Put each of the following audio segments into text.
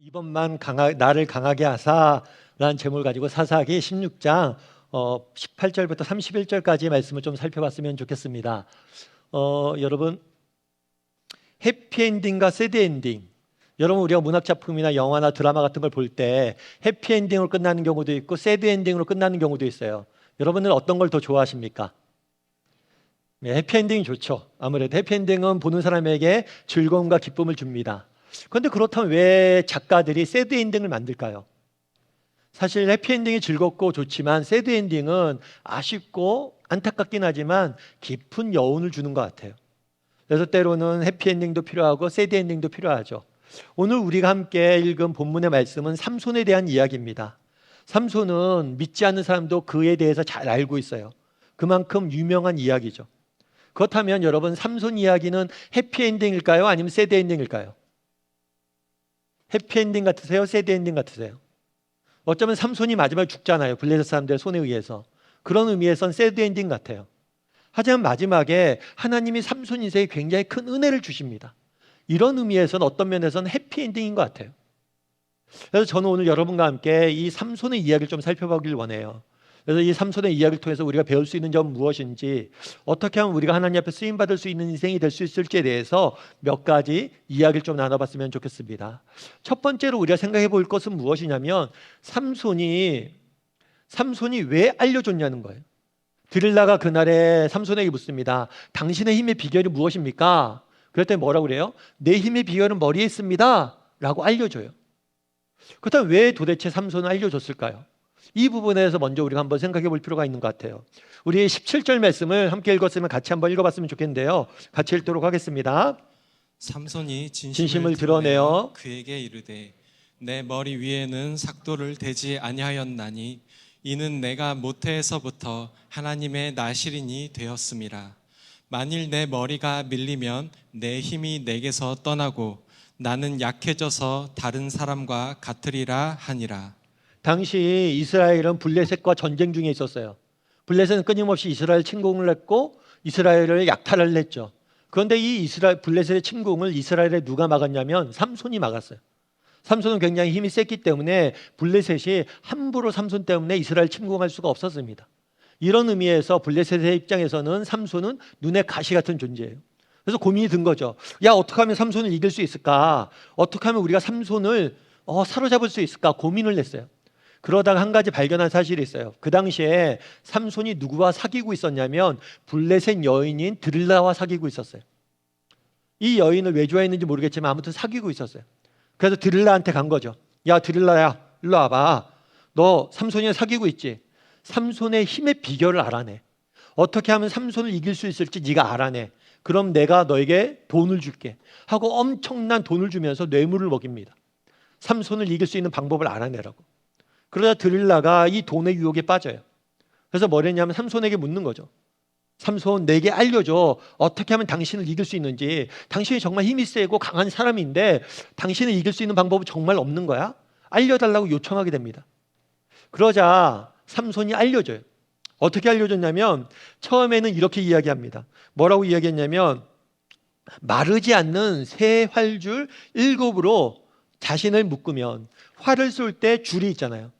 이번만 나를 강하게 하사라는 제목을 가지고 사사기 16장 18절부터 31절까지의 말씀을 좀 살펴봤으면 좋겠습니다. 여러분, 해피엔딩과 새드엔딩, 여러분 우리가 문학작품이나 영화나 드라마 같은 걸 볼 때 해피엔딩으로 끝나는 경우도 있고 새드엔딩으로 끝나는 경우도 있어요. 여러분은 어떤 걸 더 좋아하십니까? 네, 해피엔딩이 좋죠. 아무래도 해피엔딩은 보는 사람에게 즐거움과 기쁨을 줍니다. 그런데 그렇다면 왜 작가들이 새드엔딩을 만들까요? 사실 해피엔딩이 즐겁고 좋지만 새드엔딩은 아쉽고 안타깝긴 하지만 깊은 여운을 주는 것 같아요. 그래서 때로는 해피엔딩도 필요하고 새드엔딩도 필요하죠. 오늘 우리가 함께 읽은 본문의 말씀은 삼손에 대한 이야기입니다. 삼손은 믿지 않는 사람도 그에 대해서 잘 알고 있어요. 그만큼 유명한 이야기죠. 그렇다면 여러분, 삼손 이야기는 해피엔딩일까요? 아니면 새드엔딩일까요? 해피엔딩 같으세요? 새드엔딩 같으세요? 어쩌면 삼손이 마지막에 죽잖아요. 블레셋 사람들의 손에 의해서. 그런 의미에선 새드엔딩 같아요. 하지만 마지막에 하나님이 삼손 인생에 굉장히 큰 은혜를 주십니다. 이런 의미에서는 어떤 면에서는 해피엔딩인 것 같아요. 그래서 저는 오늘 여러분과 함께 이 삼손의 이야기를 좀 살펴보길 원해요. 그래서 이 삼손의 이야기를 통해서 우리가 배울 수 있는 점은 무엇인지, 어떻게 하면 우리가 하나님 앞에 쓰임받을 수 있는 인생이 될 수 있을지에 대해서 몇 가지 이야기를 좀 나눠봤으면 좋겠습니다. 첫 번째로 우리가 생각해 볼 것은 무엇이냐면 삼손이 왜 알려줬냐는 거예요. 드릴라가 그날에 삼손에게 묻습니다. 당신의 힘의 비결이 무엇입니까? 그랬더니 뭐라고 그래요? 내 힘의 비결은 머리에 있습니다 라고 알려줘요. 그렇다면 왜 도대체 삼손은 알려줬을까요? 이 부분에서 먼저 우리가 한번 생각해 볼 필요가 있는 것 같아요. 우리 17절 말씀을 함께 읽었으면 같이 한번 읽어봤으면 좋겠는데요. 같이 읽도록 하겠습니다. 삼손이 진심을 드러내어 그에게 이르되 내 머리 위에는 삭도를 대지 아니하였나니 이는 내가 모태에서부터 하나님의 나실인이 되었음이라. 만일 내 머리가 밀리면 내 힘이 내게서 떠나고 나는 약해져서 다른 사람과 같으리라 하니라. 당시 이스라엘은 블레셋과 전쟁 중에 있었어요. 블레셋은 끊임없이 이스라엘 침공을 했고 이스라엘을 약탈을 했죠. 그런데 이 블레셋의 침공을 이스라엘에 누가 막았냐면 삼손이 막았어요. 삼손은 굉장히 힘이 셌기 때문에 블레셋이 함부로 삼손 때문에 이스라엘 침공할 수가 없었습니다. 이런 의미에서 블레셋의 입장에서는 삼손은 눈에 가시 같은 존재예요. 그래서 고민이 든 거죠. 야, 어떻게 하면 삼손을 이길 수 있을까? 어떻게 하면 우리가 삼손을 사로잡을 수 있을까? 고민을 했어요. 그러다가 한 가지 발견한 사실이 있어요. 그 당시에 삼손이 누구와 사귀고 있었냐면 블레셋 여인인 드릴라와 사귀고 있었어요. 이 여인을 왜 좋아했는지 모르겠지만 아무튼 사귀고 있었어요. 그래서 드릴라한테 간 거죠. 야, 드릴라야, 일로 와봐. 너 삼손이랑 사귀고 있지? 삼손의 힘의 비결을 알아내. 어떻게 하면 삼손을 이길 수 있을지 네가 알아내. 그럼 내가 너에게 돈을 줄게 하고 엄청난 돈을 주면서 뇌물을 먹입니다. 삼손을 이길 수 있는 방법을 알아내라고. 그러다 드릴라가 이 돈의 유혹에 빠져요. 그래서 뭘 했냐면 삼손에게 묻는 거죠. 삼손, 내게 알려줘. 어떻게 하면 당신을 이길 수 있는지. 당신이 정말 힘이 세고 강한 사람인데 당신을 이길 수 있는 방법은 정말 없는 거야? 알려달라고 요청하게 됩니다. 그러자 삼손이 알려줘요. 어떻게 알려줬냐면 처음에는 이렇게 이야기합니다. 뭐라고 이야기했냐면 마르지 않는 새 활줄 7으로 자신을 묶으면, 활을 쏠 때 줄이 있잖아요.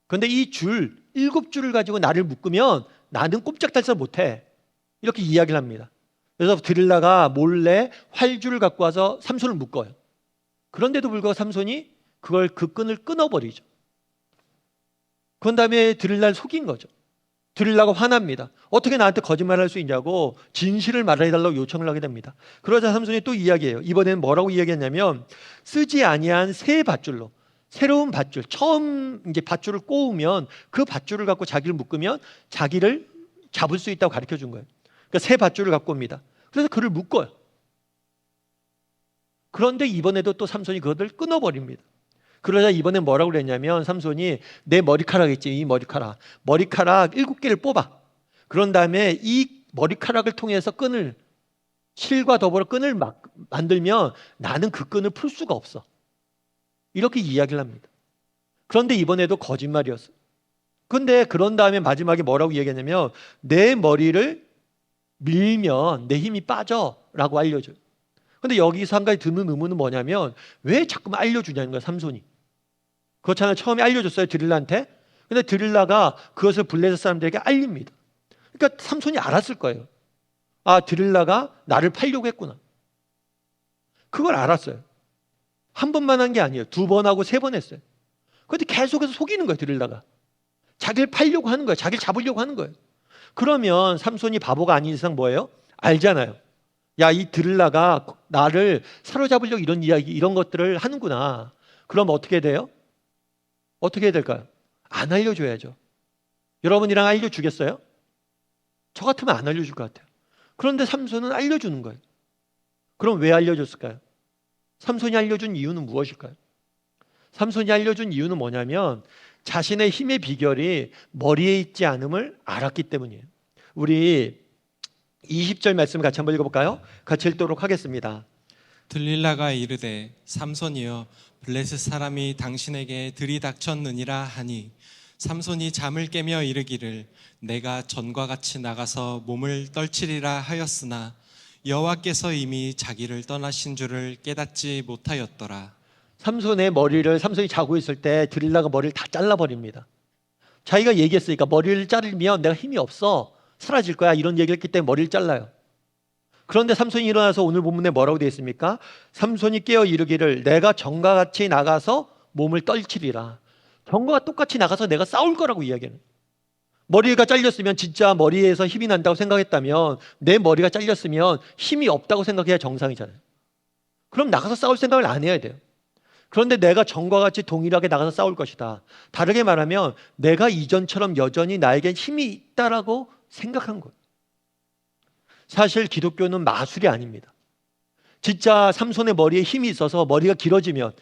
그런데 이 7줄을 가지고 나를 묶으면 나는 꼼짝달싹 못해. 이렇게 이야기를 합니다. 그래서 드릴라가 몰래 활줄을 갖고 와서 삼손을 묶어요. 그런데도 불구하고 삼손이 그 끈을 끊어버리죠. 그런 다음에 드릴라를 속인 거죠. 드릴라가 화납니다. 어떻게 나한테 거짓말할 수 있냐고 진실을 말해달라고 요청을 하게 됩니다. 그러자 삼손이 또 이야기해요. 이번에는 뭐라고 이야기했냐면 쓰지 아니한 새 밧줄로, 새로운 밧줄, 처음 이제 밧줄을 꼬우면 그 밧줄을 갖고 자기를 묶으면 자기를 잡을 수 있다고 가르쳐 준 거예요. 그러니까 새 밧줄을 갖고 옵니다. 그래서 그를 묶어요. 그런데 이번에도 또 삼손이 그것을 끊어버립니다. 그러자 이번엔 뭐라고 그랬냐면 삼손이 내 머리카락 있지, 이 머리카락 7개를 뽑아. 그런 다음에 이 머리카락을 통해서 끈을, 실과 더불어 끈을 만들면 나는 그 끈을 풀 수가 없어. 이렇게 이야기를 합니다. 그런데 이번에도 거짓말이었어요. 그런데 그런 다음에 마지막에 뭐라고 이야기했냐면 내 머리를 밀면 내 힘이 빠져 라고 알려줘요. 근데 여기서 한 가지 드는 의문은 뭐냐면 왜 자꾸만 알려주냐는 거야, 삼손이. 그렇잖아요. 처음에 알려줬어요, 드릴라한테. 근데 드릴라가 그것을 블레셋 사람들에게 알립니다. 그러니까 삼손이 알았을 거예요. 아, 드릴라가 나를 팔려고 했구나. 그걸 알았어요. 한 번만 한 게 아니에요. 2번 하고 3번 했어요. 그런데 계속해서 속이는 거예요, 드릴라가. 자기를 팔려고 하는 거예요. 자기를 잡으려고 하는 거예요. 그러면 삼손이 바보가 아닌 이상 뭐예요? 알잖아요. 야, 이 드릴라가 나를 사로잡으려고 이런 이야기, 이런 것들을 하는구나. 그럼 어떻게 돼요? 어떻게 해야 될까요? 안 알려줘야죠. 여러분이랑 알려주겠어요? 저 같으면 안 알려줄 것 같아요. 그런데 삼손은 알려주는 거예요. 그럼 왜 알려줬을까요? 삼손이 알려준 이유는 무엇일까요? 삼손이 알려준 이유는 뭐냐면 자신의 힘의 비결이 머리에 있지 않음을 알았기 때문이에요. 우리 20절 말씀 같이 한번 읽어볼까요? 같이 읽도록 하겠습니다. 들릴라가 이르되 삼손이여 블레셋 사람이 당신에게 들이닥쳤느니라 하니 삼손이 잠을 깨며 이르기를 내가 전과 같이 나가서 몸을 떨치리라 하였으나 여호와께서 이미 자기를 떠나신 줄을 깨닫지 못하였더라. 삼손이 자고 있을 때 드릴라가 머리를 다 잘라버립니다. 자기가 얘기했으니까 머리를 자르면 내가 힘이 없어 사라질 거야 이런 얘기를 했기 때문에 머리를 잘라요. 그런데 삼손이 일어나서 오늘 본문에 뭐라고 되어 있습니까? 삼손이 깨어 이르기를 내가 전과 같이 나가서 몸을 떨치리라. 전과 똑같이 나가서 내가 싸울 거라고 이야기하는. 머리가 잘렸으면 진짜 머리에서 힘이 난다고 생각했다면 내 머리가 잘렸으면 힘이 없다고 생각해야 정상이잖아요. 그럼 나가서 싸울 생각을 안 해야 돼요. 그런데 내가 전과 같이 동일하게 나가서 싸울 것이다. 다르게 말하면 내가 이전처럼 여전히 나에겐 힘이 있다라고 생각한 거예요. 사실 기독교는 마술이 아닙니다. 진짜 삼손의 머리에 힘이 있어서 머리가 길어지면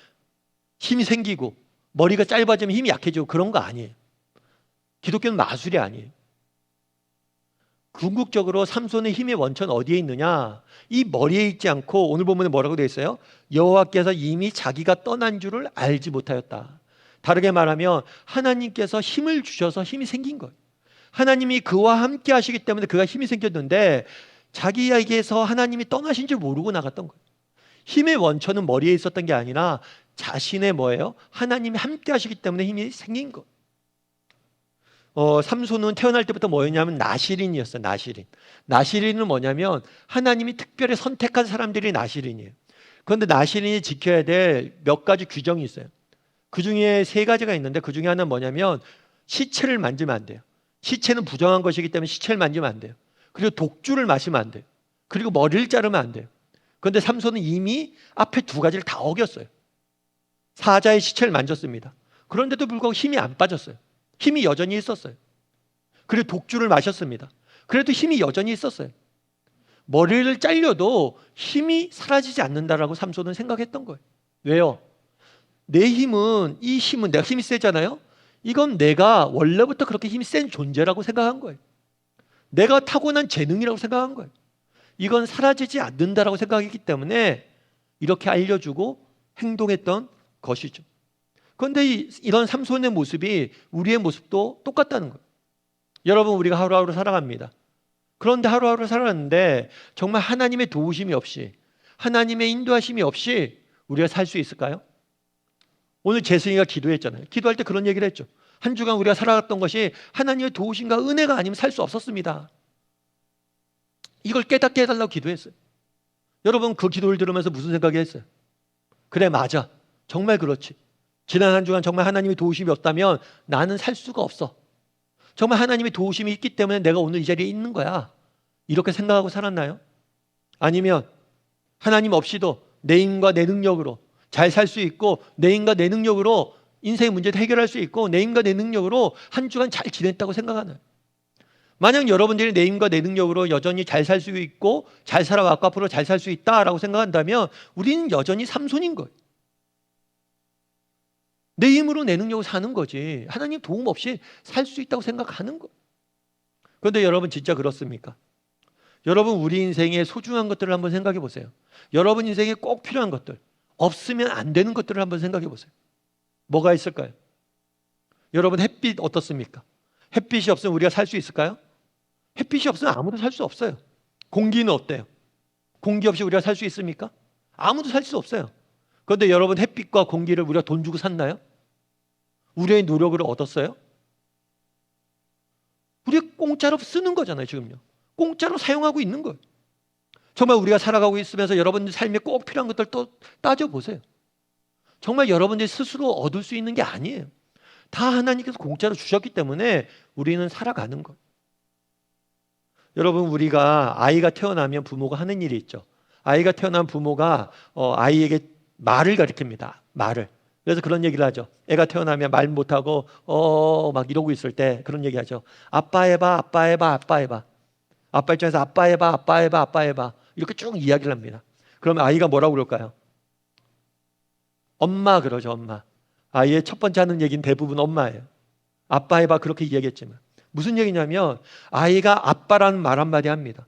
힘이 생기고 머리가 짧아지면 힘이 약해지고 그런 거 아니에요. 기독교는 마술이 아니에요. 궁극적으로 삼손의 힘의 원천 어디에 있느냐? 이 머리에 있지 않고 오늘 본문에 뭐라고 되어 있어요? 여호와께서 이미 자기가 떠난 줄을 알지 못하였다. 다르게 말하면 하나님께서 힘을 주셔서 힘이 생긴 거예요. 하나님이 그와 함께 하시기 때문에 그가 힘이 생겼는데 자기에게서 하나님이 떠나신 줄 모르고 나갔던 거예요. 힘의 원천은 머리에 있었던 게 아니라 자신의 뭐예요? 하나님이 함께 하시기 때문에 힘이 생긴 거예요. 삼손은 태어날 때부터 뭐였냐면 나시린이었어요. 나시린은 뭐냐면 하나님이 특별히 선택한 사람들이 나시린이에요. 그런데 나시린이 지켜야 될 몇 가지 규정이 있어요. 그 중에 3가지가 있는데 그 중에 하나는 뭐냐면 시체를 만지면 안 돼요. 시체는 부정한 것이기 때문에 시체를 만지면 안 돼요. 그리고 독주를 마시면 안 돼요. 그리고 머리를 자르면 안 돼요. 그런데 삼손은 이미 앞에 2가지를 다 어겼어요. 사자의 시체를 만졌습니다. 그런데도 불구하고 힘이 안 빠졌어요. 힘이 여전히 있었어요. 그리고 독주를 마셨습니다. 그래도 힘이 여전히 있었어요. 머리를 잘려도 힘이 사라지지 않는다라고 삼손은 생각했던 거예요. 왜요? 이 힘은 내가 힘이 세잖아요. 이건 내가 원래부터 그렇게 힘이 센 존재라고 생각한 거예요. 내가 타고난 재능이라고 생각한 거예요. 이건 사라지지 않는다라고 생각했기 때문에 이렇게 알려주고 행동했던 것이죠. 그런데 이런 삼손의 모습이 우리의 모습도 똑같다는 거예요. 여러분, 우리가 하루하루 살아갑니다. 그런데 하루하루 살아갔는데 정말 하나님의 도우심이 없이, 하나님의 인도하심이 없이 우리가 살 수 있을까요? 오늘 재승이가 기도했잖아요. 기도할 때 그런 얘기를 했죠. 한 주간 우리가 살아갔던 것이 하나님의 도우심과 은혜가 아니면 살 수 없었습니다. 이걸 깨닫게 해달라고 기도했어요. 여러분, 그 기도를 들으면서 무슨 생각이 했어요? 그래, 맞아. 정말 그렇지. 지난 한 주간 정말 하나님의 도우심이 없다면 나는 살 수가 없어. 정말 하나님의 도우심이 있기 때문에 내가 오늘 이 자리에 있는 거야. 이렇게 생각하고 살았나요? 아니면 하나님 없이도 내 힘과 내 능력으로 잘 살 수 있고, 내 힘과 내 능력으로 인생의 문제를 해결할 수 있고, 내 힘과 내 능력으로 한 주간 잘 지냈다고 생각하나요? 만약 여러분들이 내 힘과 내 능력으로 여전히 잘 살 수 있고 잘 살아왔고 앞으로 잘 살 수 있다라고 생각한다면 우리는 여전히 삼손인 거예요. 내 힘으로 내 능력으로 사는 거지 하나님 도움 없이 살 수 있다고 생각하는 거예요. 그런데 여러분, 진짜 그렇습니까? 여러분, 우리 인생의 소중한 것들을 한번 생각해 보세요. 여러분 인생에 꼭 필요한 것들, 없으면 안 되는 것들을 한번 생각해 보세요. 뭐가 있을까요? 여러분, 햇빛 어떻습니까? 햇빛이 없으면 우리가 살 수 있을까요? 햇빛이 없으면 아무도 살 수 없어요. 공기는 어때요? 공기 없이 우리가 살 수 있습니까? 아무도 살 수 없어요. 그런데 여러분, 햇빛과 공기를 우리가 돈 주고 샀나요? 우리의 노력으로 얻었어요? 우리 공짜로 쓰는 거잖아요. 지금요. 공짜로 사용하고 있는 거예요. 정말 우리가 살아가고 있으면서 여러분들 삶에 꼭 필요한 것들 또 따져보세요. 정말 여러분들이 스스로 얻을 수 있는 게 아니에요. 다 하나님께서 공짜로 주셨기 때문에 우리는 살아가는 거예요. 여러분, 우리가 아이가 태어나면 부모가 하는 일이 있죠. 아이가 태어난 부모가 아이에게 말을 가르칩니다. 말을. 그래서 그런 얘기를 하죠. 애가 태어나면 말 못하고 막 이러고 있을 때 그런 얘기 하죠. 아빠 해봐, 아빠 해봐, 아빠 해봐. 아빠 입장에서 아빠 해봐, 아빠 해봐, 아빠 해봐. 이렇게 쭉 이야기를 합니다. 그러면 아이가 뭐라고 그럴까요? 엄마 그러죠, 엄마. 아이의 첫 번째 하는 얘기는 대부분 엄마예요. 아빠 해봐 그렇게 이야기했지만 무슨 얘기냐면 아이가 아빠라는 말 한마디 합니다.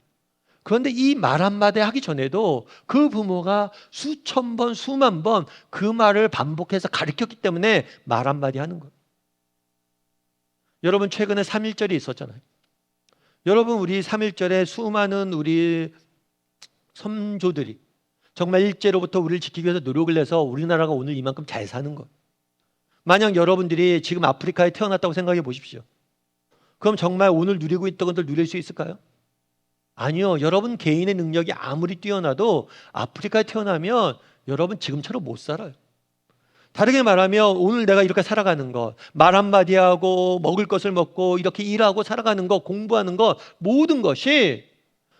그런데 이 말 한마디 하기 전에도 그 부모가 수천 번, 수만 번 그 말을 반복해서 가르쳤기 때문에 말 한마디 하는 거예요. 여러분, 최근에 3.1절이 있었잖아요. 여러분, 우리 3.1절에 수많은 우리 선조들이 정말 일제로부터 우리를 지키기 위해서 노력을 해서 우리나라가 오늘 이만큼 잘 사는 것. 만약 여러분들이 지금 아프리카에 태어났다고 생각해 보십시오. 그럼 정말 오늘 누리고 있던 것들 누릴 수 있을까요? 아니요. 여러분 개인의 능력이 아무리 뛰어나도 아프리카에 태어나면 여러분 지금처럼 못 살아요. 다르게 말하면 오늘 내가 이렇게 살아가는 것, 말 한마디 하고 먹을 것을 먹고 이렇게 일하고 살아가는 것, 공부하는 것, 모든 것이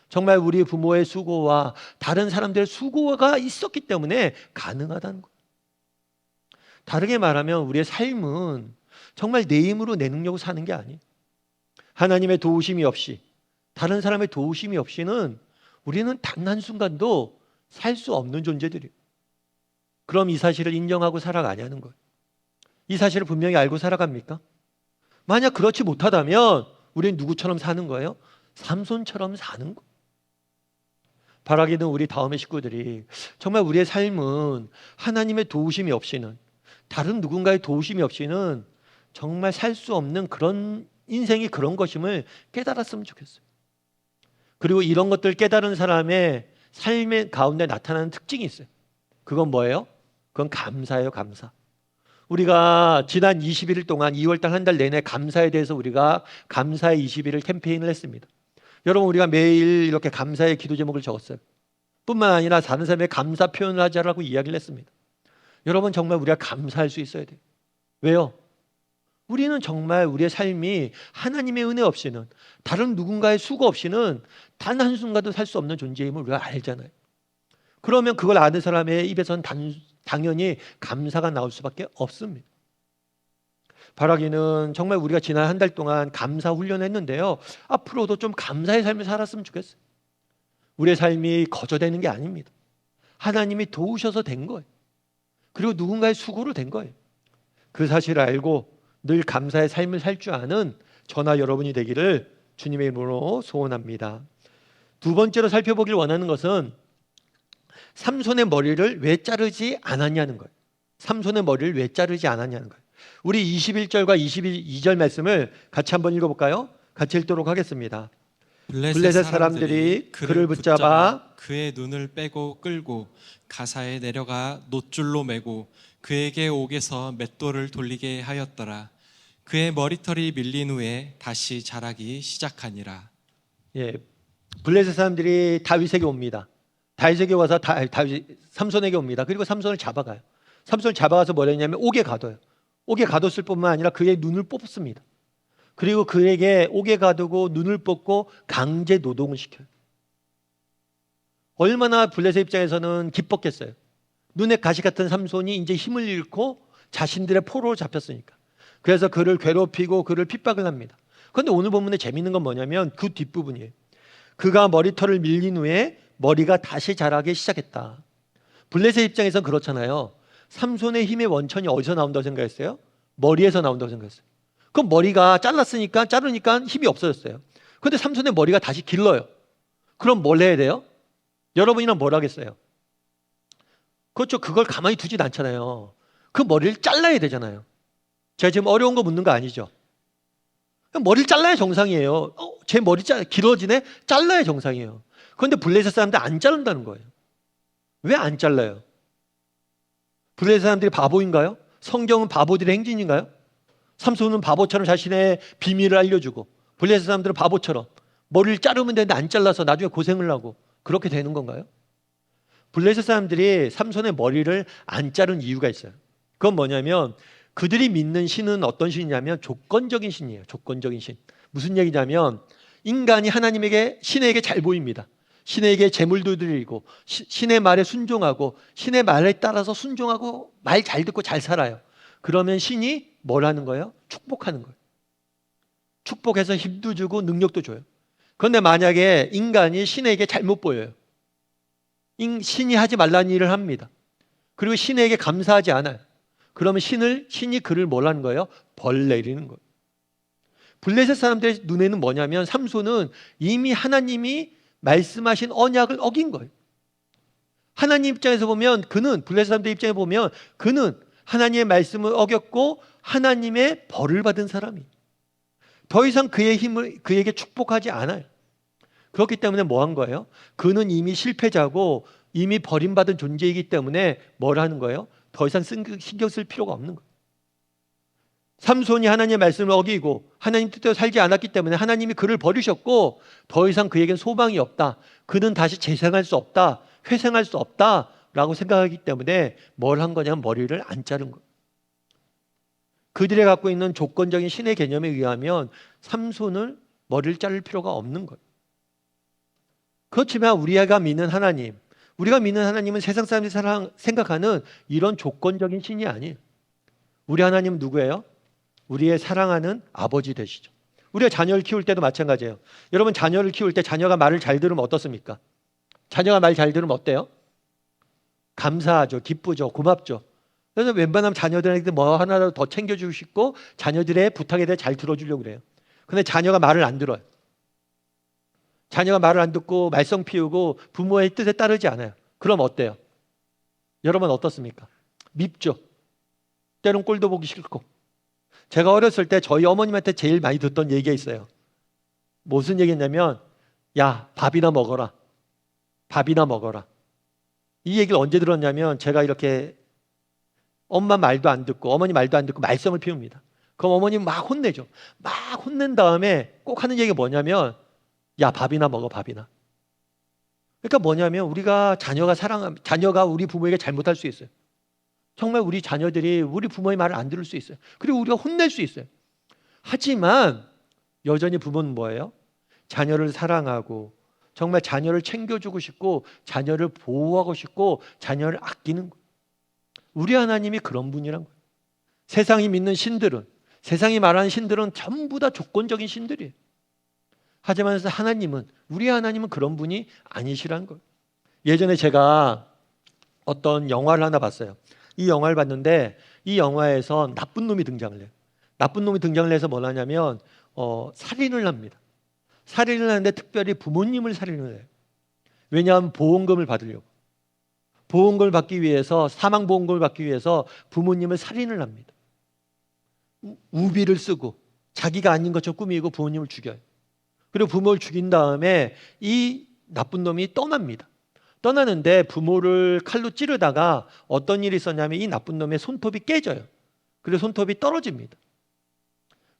정말 우리 부모의 수고와 다른 사람들의 수고가 있었기 때문에 가능하다는 것. 다르게 말하면 우리의 삶은 정말 내 힘으로 내 능력으로 사는 게 아니에요. 하나님의 도우심이 없이, 다른 사람의 도우심이 없이는 우리는 단 한순간도 살 수 없는 존재들이에요. 그럼 이 사실을 인정하고 살아가냐는 거예요. 이 사실을 분명히 알고 살아갑니까? 만약 그렇지 못하다면 우리는 누구처럼 사는 거예요? 삼손처럼 사는 거예요. 바라기는 우리 다음의 식구들이 정말 우리의 삶은 하나님의 도우심이 없이는, 다른 누군가의 도우심이 없이는 정말 살 수 없는 그런 인생이 그런 것임을 깨달았으면 좋겠어요. 그리고 이런 것들 깨달은 사람의 삶의 가운데 나타나는 특징이 있어요. 그건 뭐예요? 그건 감사예요, 감사. 우리가 지난 21일 동안 2월달 한 달 내내 감사에 대해서 우리가 감사의 20일을 캠페인을 했습니다. 여러분, 우리가 매일 이렇게 감사의 기도 제목을 적었어요. 뿐만 아니라 다른 사람의 감사 표현을 하자라고 이야기를 했습니다. 여러분, 정말 우리가 감사할 수 있어야 돼요. 왜요? 우리는 정말 우리의 삶이 하나님의 은혜 없이는, 다른 누군가의 수고 없이는 단 한순간도 살 수 없는 존재임을 우리가 알잖아요. 그러면 그걸 아는 사람의 입에서는 당연히 감사가 나올 수밖에 없습니다. 바라기는 정말 우리가 지난 한 달 동안 감사 훈련을 했는데요, 앞으로도 좀 감사의 삶을 살았으면 좋겠어요. 우리의 삶이 거저되는 게 아닙니다. 하나님이 도우셔서 된 거예요. 그리고 누군가의 수고로 된 거예요. 그 사실을 알고 늘 감사의 삶을 살 줄 아는 저나 여러분이 되기를 주님의 이름으로 소원합니다. 두 번째로 살펴보길 원하는 것은 삼손의 머리를 왜 자르지 않았냐는 거예요. 삼손의 머리를 왜 자르지 않았냐는 거예요. 우리 21절과 22절 말씀을 같이 한번 읽어볼까요? 같이 읽도록 하겠습니다. 블레셋 사람들이 그를 붙잡아 그의 눈을 빼고 끌고 가사에 내려가 놋줄로 매고 그에게 옥에서 맷돌을 돌리게 하였더라. 그의 머리털이 밀린 후에 다시 자라기 시작하니라. 예, 블레셋 사람들이 다윗에게 옵니다. 다윗에게 와서 삼손에게 옵니다. 그리고 삼손을 잡아가요. 삼손을 잡아가서 뭘 했냐면 옥에 가둬요. 옥에 가뒀을 뿐만 아니라 그의 눈을 뽑습니다. 그리고 그에게 옥에 가두고 눈을 뽑고 강제 노동을 시켜요. 얼마나 블레셋 입장에서는 기뻤겠어요. 눈에 가시 같은 삼손이 이제 힘을 잃고 자신들의 포로로 잡혔으니까. 그래서 그를 괴롭히고 그를 핍박을 합니다. 그런데 오늘 본문에 재밌는 건 뭐냐면 그 뒷부분이에요. 그가 머리털을 밀린 후에 머리가 다시 자라기 시작했다. 블레셋 입장에서는 그렇잖아요. 삼손의 힘의 원천이 어디서 나온다고 생각했어요? 머리에서 나온다고 생각했어요. 그럼 머리가 자르니까 힘이 없어졌어요. 그런데 삼손의 머리가 다시 길러요. 그럼 뭘 해야 돼요? 여러분이랑 뭘 하겠어요? 그렇죠. 그걸 가만히 두진 않잖아요. 그 머리를 잘라야 되잖아요. 제가 지금 어려운 거 묻는 거 아니죠? 머리를 잘라야 정상이에요. 제 머리 길어지네? 잘라야 정상이에요. 그런데 블레셋 사람들 안 자른다는 거예요. 왜 안 잘라요? 블레셋 사람들이 바보인가요? 성경은 바보들의 행진인가요? 삼손은 바보처럼 자신의 비밀을 알려주고 블레셋 사람들은 바보처럼 머리를 자르면 되는데 안 잘라서 나중에 고생을 하고 그렇게 되는 건가요? 블레셋 사람들이 삼손의 머리를 안 자른 이유가 있어요. 그건 뭐냐면 그들이 믿는 신은 어떤 신이냐면 조건적인 신이에요. 조건적인 신. 무슨 얘기냐면 인간이 하나님에게 신에게 잘 보입니다. 신에게 재물도 드리고 신의 말에 순종하고 신의 말에 따라서 순종하고 말 잘 듣고 잘 살아요. 그러면 신이 뭘 하는 거예요? 축복하는 거예요. 축복해서 힘도 주고 능력도 줘요. 그런데 만약에 인간이 신에게 잘못 보여요. 신이 하지 말라는 일을 합니다. 그리고 신에게 감사하지 않아요. 그러면 신이 그를 뭘 하는 거예요? 벌 내리는 거예요. 블레셋 사람들의 눈에는 뭐냐면 삼손은 이미 하나님이 말씀하신 언약을 어긴 거예요. 하나님 입장에서 보면 블레셋 사람들 입장에 보면 그는 하나님의 말씀을 어겼고 하나님의 벌을 받은 사람이 더 이상 그에게 축복하지 않아요. 그렇기 때문에 뭐 한 거예요? 그는 이미 실패자고 이미 버림받은 존재이기 때문에 뭘 하는 거예요? 더 이상 신경 쓸 필요가 없는 거예요. 삼손이 하나님의 말씀을 어기고 하나님 뜻대로 살지 않았기 때문에 하나님이 그를 버리셨고 더 이상 그에겐 소망이 없다. 그는 다시 재생할 수 없다. 회생할 수 없다라고 생각하기 때문에 뭘 한 거냐면 머리를 안 자른 거예요. 그들이 갖고 있는 조건적인 신의 개념에 의하면 삼손을 머리를 자를 필요가 없는 거예요. 그렇지만 우리가 믿는 하나님은 세상 사람들이 생각하는 이런 조건적인 신이 아니에요. 우리 하나님은 누구예요? 우리의 사랑하는 아버지 되시죠. 우리가 자녀를 키울 때도 마찬가지예요. 여러분 자녀를 키울 때 자녀가 말을 잘 들으면 어떻습니까? 자녀가 말 잘 들으면 어때요? 감사하죠. 기쁘죠. 고맙죠. 그래서 웬만하면 자녀들에게 뭐 하나라도 더 챙겨주고 싶고 자녀들의 부탁에 대해 잘 들어주려고 그래요. 근데 자녀가 말을 안 들어요. 자녀가 말을 안 듣고 말썽 피우고 부모의 뜻에 따르지 않아요. 그럼 어때요? 여러분 어떻습니까? 밉죠. 때론 꼴도 보기 싫고. 제가 어렸을 때 저희 어머님한테 제일 많이 듣던 얘기가 있어요. 무슨 얘기냐면 야 밥이나 먹어라. 밥이나 먹어라. 이 얘기를 언제 들었냐면 제가 이렇게 엄마 말도 안 듣고 어머니 말도 안 듣고 말썽을 피웁니다. 그럼 어머님 막 혼내죠. 막 혼낸 다음에 꼭 하는 얘기가 뭐냐면 야 밥이나 먹어 밥이나. 그러니까 뭐냐면 우리가 자녀가 우리 부모에게 잘못할 수 있어요. 정말 우리 자녀들이 우리 부모의 말을 안 들을 수 있어요. 그리고 우리가 혼낼 수 있어요. 하지만 여전히 부모는 뭐예요? 자녀를 사랑하고 정말 자녀를 챙겨주고 싶고 자녀를 보호하고 싶고 자녀를 아끼는 거예요. 우리 하나님이 그런 분이란 거예요. 세상이 믿는 신들은 세상이 말하는 신들은 전부 다 조건적인 신들이에요. 하지만 우리 하나님은 그런 분이 아니시라는 거예요. 예전에 제가 어떤 영화를 하나 봤어요. 이 영화를 봤는데 이 영화에서 나쁜 놈이 등장을 해요. 나쁜 놈이 등장을 해서 뭘 하냐면 살인을 합니다. 살인을 하는데 특별히 부모님을 살인을 해요. 왜냐하면 보험금을 받으려고. 보험금을 받기 위해서 사망보험금을 받기 위해서 부모님을 살인을 합니다. 우비를 쓰고 자기가 아닌 것처럼 꾸미고 부모님을 죽여요. 그리고 부모를 죽인 다음에 이 나쁜 놈이 떠납니다. 떠나는데 부모를 칼로 찌르다가 어떤 일이 있었냐면 이 나쁜 놈의 손톱이 깨져요. 그리고 손톱이 떨어집니다.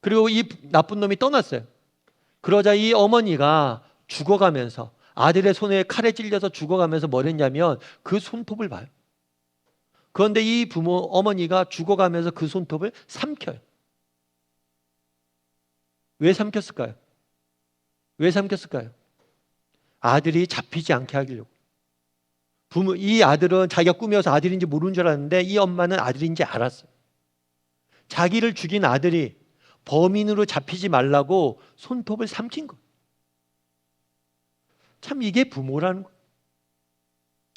그리고 이 나쁜 놈이 떠났어요. 그러자 이 어머니가 죽어가면서 아들의 손에 칼에 찔려서 죽어가면서 뭘 했냐면 그 손톱을 봐요. 그런데 이 어머니가 죽어가면서 그 손톱을 삼켜요. 왜 삼켰을까요? 왜 삼켰을까요? 아들이 잡히지 않게 하려고. 이 아들은 자기가 꾸며서 아들인지 모르는 줄 알았는데 이 엄마는 아들인지 알았어요. 자기를 죽인 아들이 범인으로 잡히지 말라고 손톱을 삼킨 거예요. 참 이게 부모라는 거예요.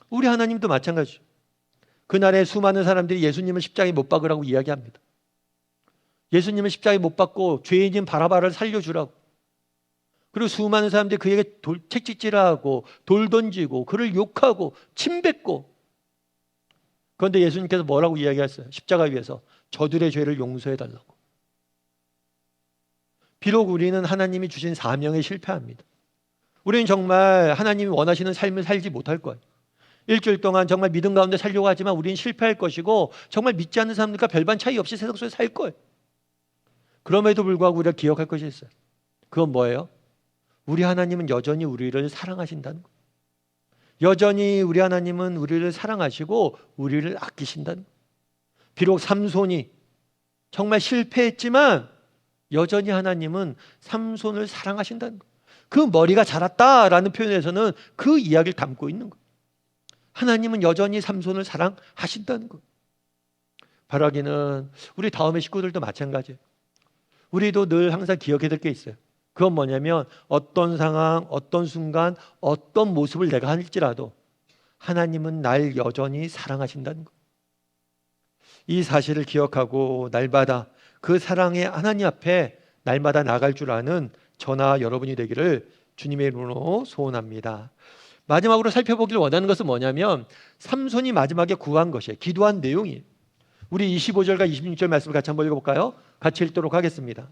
우리 하나님도 마찬가지죠. 그날에 수많은 사람들이 예수님을 십자가에 못 박으라고 이야기합니다. 예수님을 십자가에 못 박고 죄인인 바라바를 살려주라고. 그리고 수많은 사람들이 그에게 책찍질하고 돌 던지고 그를 욕하고 침뱉고. 그런데 예수님께서 뭐라고 이야기했어요? 십자가 위에서 저들의 죄를 용서해달라고. 비록 우리는 하나님이 주신 사명에 실패합니다. 우리는 정말 하나님이 원하시는 삶을 살지 못할 거예요. 일주일 동안 정말 믿음 가운데 살려고 하지만 우리는 실패할 것이고 정말 믿지 않는 사람들과 별반 차이 없이 세상 속에 살 거예요. 그럼에도 불구하고 우리가 기억할 것이 있어요. 그건 뭐예요? 우리 하나님은 여전히 우리를 사랑하신다는 거예요. 여전히 우리 하나님은 우리를 사랑하시고 우리를 아끼신다는 거예요. 비록 삼손이 정말 실패했지만 여전히 하나님은 삼손을 사랑하신다는 거예요. 그 머리가 자랐다라는 표현에서는 그 이야기를 담고 있는 거예요. 하나님은 여전히 삼손을 사랑하신다는 거예요. 바라기는 우리 다음의 식구들도 마찬가지예요. 우리도 늘 항상 기억해야 될 게 있어요. 그건 뭐냐면 어떤 상황, 어떤 순간, 어떤 모습을 내가 할지라도 하나님은 날 여전히 사랑하신다는 거예요. 이 사실을 기억하고 날마다 그 사랑의 하나님 앞에 날마다 나갈 줄 아는 저나 여러분이 되기를 주님의 이름으로 소원합니다. 마지막으로 살펴보기를 원하는 것은 뭐냐면 삼손이 마지막에 구한 것이에요. 기도한 내용이에요. 우리 25절과 26절 말씀을 같이 한번 읽어볼까요? 같이 읽도록 하겠습니다.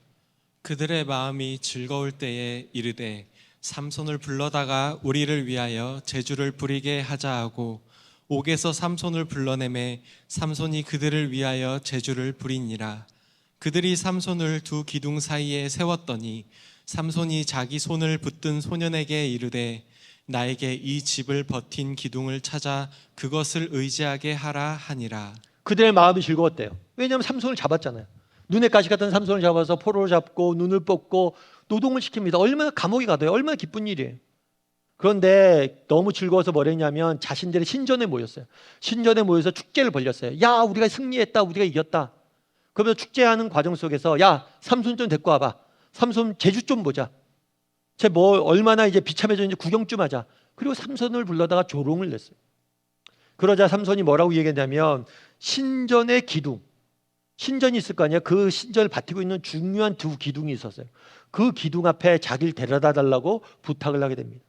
그들의 마음이 즐거울 때에 이르되 삼손을 불러다가 우리를 위하여 제주를 부리게 하자 하고 옥에서 삼손을 불러내매 삼손이 그들을 위하여 제주를 부리니라. 그들이 삼손을 두 기둥 사이에 세웠더니 삼손이 자기 손을 붙든 소년에게 이르되 나에게 이 집을 버틴 기둥을 찾아 그것을 의지하게 하라 하니라. 그들의 마음이 즐거웠대요. 왜냐하면 삼손을 잡았잖아요. 눈에 가시 같은 삼손을 잡아서 포로를 잡고 눈을 뽑고 노동을 시킵니다. 얼마나 감옥에 가둬요. 얼마나 기쁜 일이에요. 그런데 너무 즐거워서 뭘 했냐면 자신들의 신전에 모였어요. 신전에 모여서 축제를 벌렸어요. 야, 우리가 승리했다. 우리가 이겼다. 그러면서 축제하는 과정 속에서 야, 삼손 좀 데리고 와봐. 삼손 제주 좀 보자. 쟤 뭐 얼마나 이제 비참해졌는지 구경 좀 하자. 그리고 삼손을 불러다가 조롱을 냈어요. 그러자 삼손이 뭐라고 얘기했냐면 신전의 기둥, 신전이 있을 거 아니에요. 그 신전을 바치고 있는 중요한 두 기둥이 있었어요. 그 기둥 앞에 자기를 데려다 달라고 부탁을 하게 됩니다.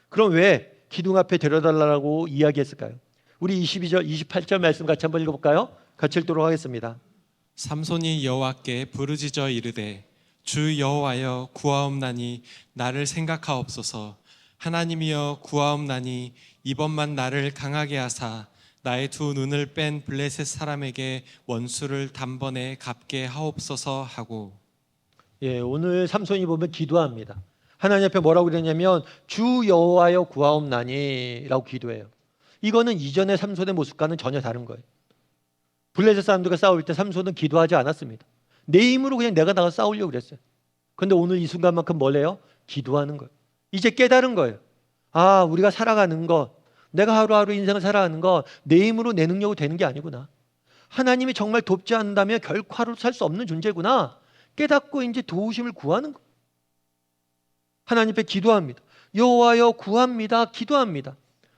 그럼 왜 기둥 앞에 데려다 달라고 이야기했을까요? 우리 22절, 28절 말씀 같이 한번 읽어볼까요? 같이 읽도록 하겠습니다. 삼손이 여호와께 부르짖어 이르되 주 여호와여 구하옵나니 나를 생각하옵소서. 하나님이여 구하옵나니 이번만 나를 강하게 하사 나의 두 눈을 뺀 블레셋 사람에게 원수를 단번에 갚게 하옵소서 하고. 예, 오늘 삼손이 보면 기도합니다. 하나님 앞에 뭐라고 그랬냐면 주 여호와여 구하옵나니라고 기도해요. 이거는 이전의 삼손의 모습과는 전혀 다른 거예요. 블레셋 사람들과 싸울 때 삼손은 기도하지 않았습니다. 내 힘으로 그냥 내가 나가 싸우려고 그랬어요. 그런데 오늘 이 순간만큼 뭘 해요? 기도하는 거예요. 이제 깨달은 거예요. 아, 우리가 살아가는 것, 내가 하루하루 인생을 살아가는 것 내 힘으로 내 능력으로 되는 게 아니구나. 하나님이 정말 돕지 않는다면 결코 하루 살 수 없는 존재구나. 깨닫고 이제 도우심을 구하는 거예요. 하나님 앞에 기도합니다. 여호와여 구합니다. 기도합니다.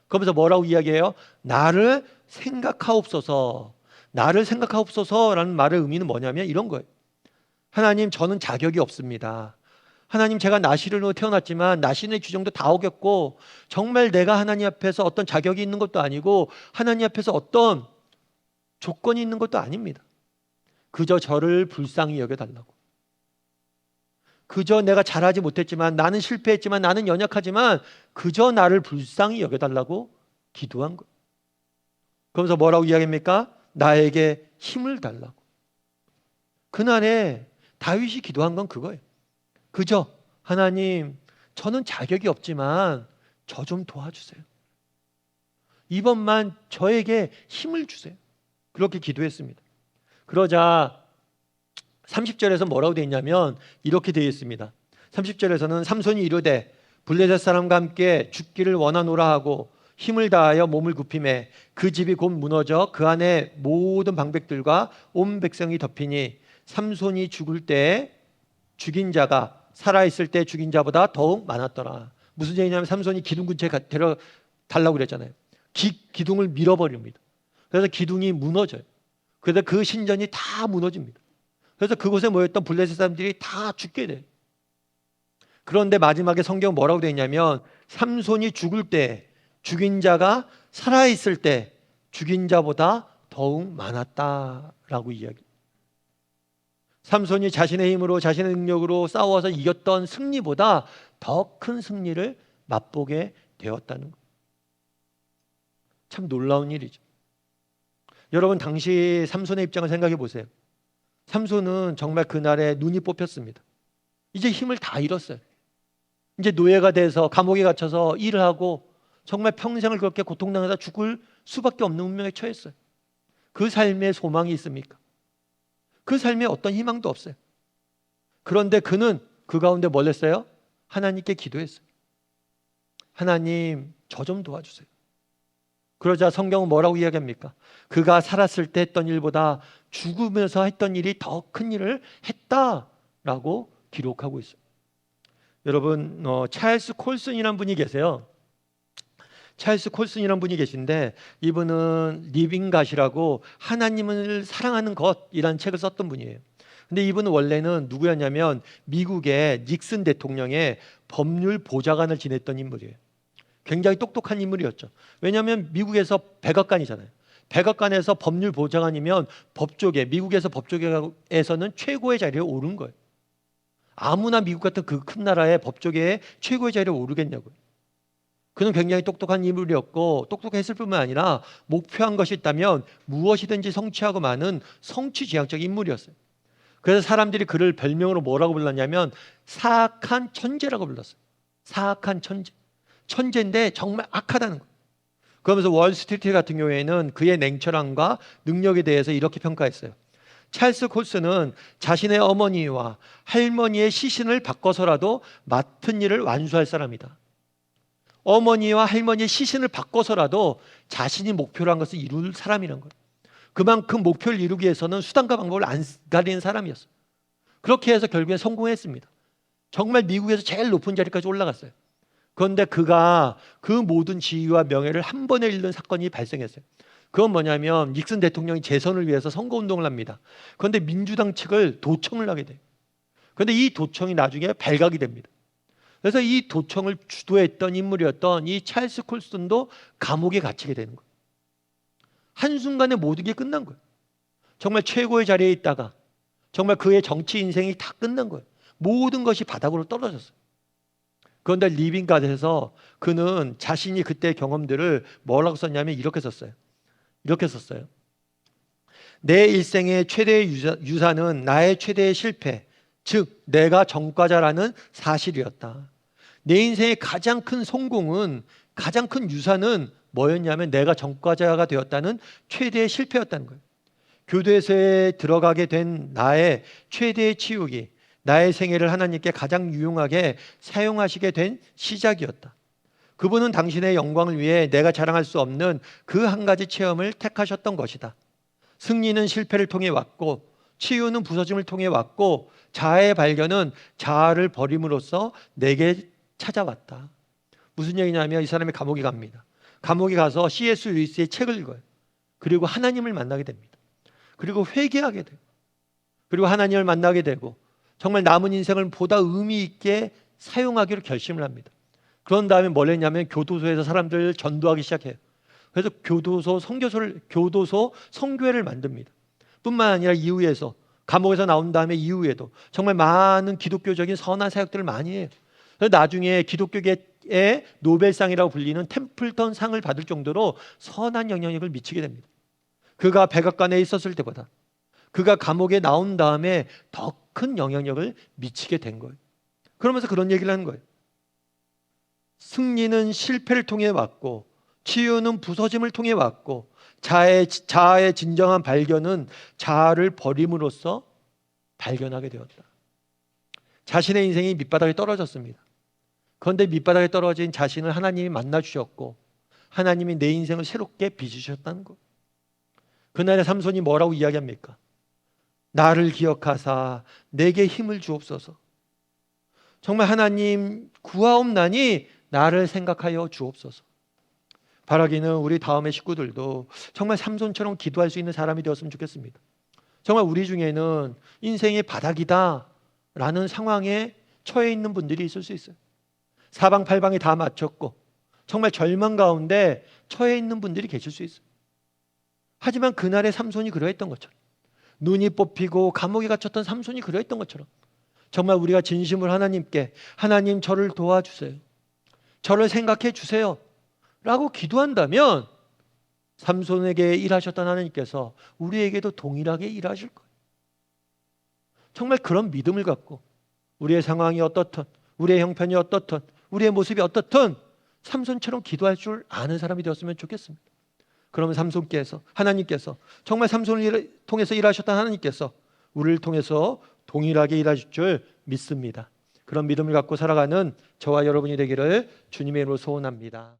그러면서 뭐라고 이야기해요? 나를 생각하옵소서. 나를 생각하옵소서라는 말의 의미는 뭐냐면 이런 거예요. 하나님, 저는 자격이 없습니다. 하나님, 제가 나시린으로 태어났지만 나시린의 규정도 다 어겼고 정말 내가 하나님 앞에서 어떤 자격이 있는 것도 아니고 하나님 앞에서 어떤 조건이 있는 것도 아닙니다. 그저 저를 불쌍히 여겨달라고. 그저 내가 잘하지 못했지만, 나는 실패했지만, 나는 연약하지만 그저 나를 불쌍히 여겨달라고 기도한 거예요. 그러면서 뭐라고 이야기합니까? 나에게 힘을 달라고. 그날에 다윗이 기도한 건 그거예요. 그저 하나님, 저는 자격이 없지만 저 좀 도와주세요. 이번만 저에게 힘을 주세요. 그렇게 기도했습니다. 그러자 30절에서 뭐라고 되어 있냐면 이렇게 되어 있습니다. 30절에서는 삼손이 이르되 블레셋 사람과 함께 죽기를 원하노라 하고 힘을 다하여 몸을 굽히매 그 집이 곧 무너져 그 안에 모든 방백들과 온 백성이 덮이니 삼손이 죽을 때 죽인 자가 살아있을 때 죽인 자보다 더욱 많았더라. 무슨 얘기냐면 삼손이 기둥 근처에 데려달라고 그랬잖아요. 기둥을 밀어버립니다. 그래서 기둥이 무너져요. 그래서 그 신전이 다 무너집니다. 그래서 그곳에 모였던 블레셋 사람들이 다 죽게 돼요. 그런데 마지막에 성경 뭐라고 되어 있냐면 삼손이 죽을 때 죽인 자가 살아있을 때 죽인 자보다 더욱 많았다라고 이야기합니다. 삼손이 자신의 힘으로 자신의 능력으로 싸워서 이겼던 승리보다 더 큰 승리를 맛보게 되었다는 것. 참 놀라운 일이죠. 여러분 당시 삼손의 입장을 생각해 보세요. 삼손은 정말 그날에 눈이 뽑혔습니다. 이제 힘을 다 잃었어요. 이제 노예가 돼서 감옥에 갇혀서 일을 하고 정말 평생을 그렇게 고통당하다 죽을 수밖에 없는 운명에 처했어요. 그 삶에 소망이 있습니까? 그 삶에 어떤 희망도 없어요. 그런데 그는 그 가운데 뭘 했어요? 하나님께 기도했어요. 하나님, 저 좀 도와주세요. 그러자 성경은 뭐라고 이야기합니까? 그가 살았을 때 했던 일보다 죽으면서 했던 일이 더 큰 일을 했다라고 기록하고 있어요. 여러분, 찰스 콜슨이라는 분이 계세요. 찰스 콜슨이라는 분이 계신데 이분은 리빙 갓이라고 하나님을 사랑하는 것이라는 책을 썼던 분이에요. 근데 이분은 원래는 누구였냐면 미국의 닉슨 대통령의 법률 보좌관을 지냈던 인물이에요. 굉장히 똑똑한 인물이었죠. 왜냐하면 미국에서 백악관이잖아요. 백악관에서 법률 보좌관이면 법조계, 미국에서 법조계에서는 최고의 자리에 오른 거예요. 아무나 미국 같은 그 큰 나라의 법조계에 최고의 자리에 오르겠냐고요. 그는 굉장히 똑똑한 인물이었고 똑똑했을 뿐만 아니라 목표한 것이 있다면 무엇이든지 성취하고 마는 성취지향적 인물이었어요. 그래서 사람들이 그를 별명으로 뭐라고 불렀냐면 사악한 천재라고 불렀어요. 사악한 천재. 천재인데 정말 악하다는 거예요. 그러면서 월스트리트 같은 경우에는 그의 냉철함과 능력에 대해서 이렇게 평가했어요. 찰스 콜슨은 자신의 어머니와 할머니의 시신을 바꿔서라도 맡은 일을 완수할 사람이다. 어머니와 할머니의 시신을 바꿔서라도 자신이 목표로 한 것을 이룰 사람이란 거예요. 그만큼 목표를 이루기 위해서는 수단과 방법을 안 가리는 사람이었어요. 그렇게 해서 결국에 성공했습니다. 정말 미국에서 제일 높은 자리까지 올라갔어요. 그런데 그가 그 모든 지위와 명예를 한 번에 잃는 사건이 발생했어요. 그건 뭐냐면 닉슨 대통령이 재선을 위해서 선거운동을 합니다. 그런데 민주당 측을 도청을 하게 돼요. 그런데 이 도청이 나중에 발각이 됩니다. 그래서 이 도청을 주도했던 인물이었던 이 찰스 콜슨도 감옥에 갇히게 되는 거예요. 한순간에 모든 게 끝난 거예요. 정말 최고의 자리에 있다가 정말 그의 정치 인생이 다 끝난 거예요. 모든 것이 바닥으로 떨어졌어요. 그런데 리빙갓에서 그는 자신이 그때 경험들을 뭐라고 썼냐면 이렇게 썼어요. 이렇게 썼어요. 내 일생의 최대의 유산은 나의 최대의 실패, 즉 내가 전과자라는 사실이었다. 내 인생의 가장 큰 성공은, 가장 큰 유산은 뭐였냐면 내가 전과자가 되었다는 최대의 실패였다는 거예요. 교도소에 들어가게 된 나의 최대의 치욕이 나의 생애를 하나님께 가장 유용하게 사용하시게 된 시작이었다. 그분은 당신의 영광을 위해 내가 자랑할 수 없는 그 한 가지 체험을 택하셨던 것이다. 승리는 실패를 통해 왔고 치유는 부서짐을 통해 왔고 자아의 발견은 자아를 버림으로써 내게 찾아왔다. 무슨 얘기냐면 이 사람이 감옥에 갑니다. 감옥에 가서 C.S. 루이스의 책을 읽어요. 그리고 하나님을 만나게 됩니다. 그리고 회개하게 돼요. 그리고 하나님을 만나게 되고 정말 남은 인생을 보다 의미 있게 사용하기로 결심을 합니다. 그런 다음에 뭘 했냐면 교도소에서 사람들을 전도하기 시작해요. 그래서 교도소 성교회를 만듭니다. 뿐만 아니라 이후에서 감옥에서 나온 다음에 이후에도 정말 많은 기독교적인 선한 사역들을 많이 해요. 그래서 나중에 기독교계의 노벨상이라고 불리는 템플턴 상을 받을 정도로 선한 영향력을 미치게 됩니다. 그가 백악관에 있었을 때보다 그가 감옥에 나온 다음에 더 큰 영향력을 미치게 된 거예요. 그러면서 그런 얘기를 하는 거예요. 승리는 실패를 통해 왔고 치유는 부서짐을 통해 왔고 자아의 진정한 발견은 자아를 버림으로써 발견하게 되었다. 자신의 인생이 밑바닥에 떨어졌습니다. 그런데 밑바닥에 떨어진 자신을 하나님이 만나주셨고 하나님이 내 인생을 새롭게 빚으셨다는 것. 그날의 삼손이 뭐라고 이야기합니까? 나를 기억하사 내게 힘을 주옵소서. 정말 하나님 구하옵나니 나를 생각하여 주옵소서. 바라기는 우리 다음의 식구들도 정말 삼손처럼 기도할 수 있는 사람이 되었으면 좋겠습니다. 정말 우리 중에는 인생의 바닥이다 라는 상황에 처해 있는 분들이 있을 수 있어요. 사방팔방이 다 맞췄고 정말 절망 가운데 처해 있는 분들이 계실 수 있어요. 하지만 그날의 삼손이 그러했던 것처럼 눈이 뽑히고 감옥에 갇혔던 삼손이 그러했던 것처럼 정말 우리가 진심으로 하나님께 하나님 저를 도와주세요. 저를 생각해 주세요 라고 기도한다면 삼손에게 일하셨던 하나님께서 우리에게도 동일하게 일하실 거예요. 정말 그런 믿음을 갖고 우리의 상황이 어떻든, 우리의 형편이 어떻든, 우리의 모습이 어떻든 삼손처럼 기도할 줄 아는 사람이 되었으면 좋겠습니다. 그러면 하나님께서 정말 삼손을 통해서 일하셨던 하나님께서 우리를 통해서 동일하게 일하실 줄 믿습니다. 그런 믿음을 갖고 살아가는 저와 여러분이 되기를 주님의 이름으로 소원합니다.